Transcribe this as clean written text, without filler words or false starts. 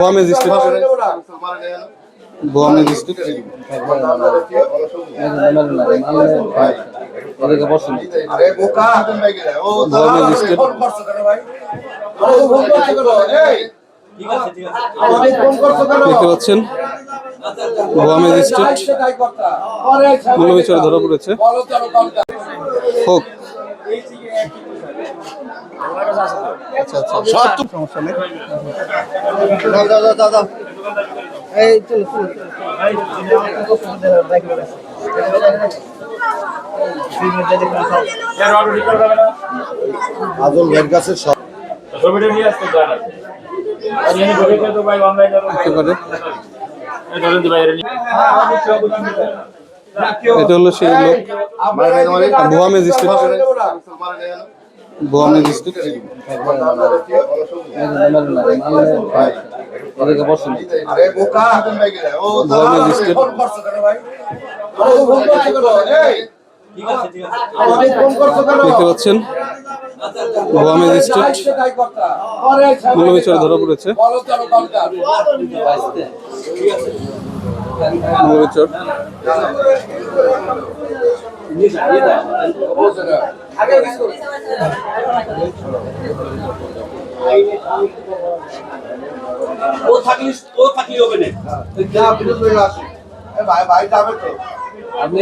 Goa magistrate Goa magistrate Goa magistrate দেখতে পাচ্ছেন Goa magistrate মূল্যবিচারে ধরা পড়েছে। হোক আচ্ছা আচ্ছা সমস্যা নেই। আদল ভেট গাছের সব একেবারে এটা হলো সেই লোক Goa magistrate Goa magistrate Goa magistrate দেখতে পাচ্ছেন গোয়া ম্যাজিস্ট্রেট মূল্যবিচারে ধরা পড়েছে। মূল্যবিচার ভাই যাবে তো আপনি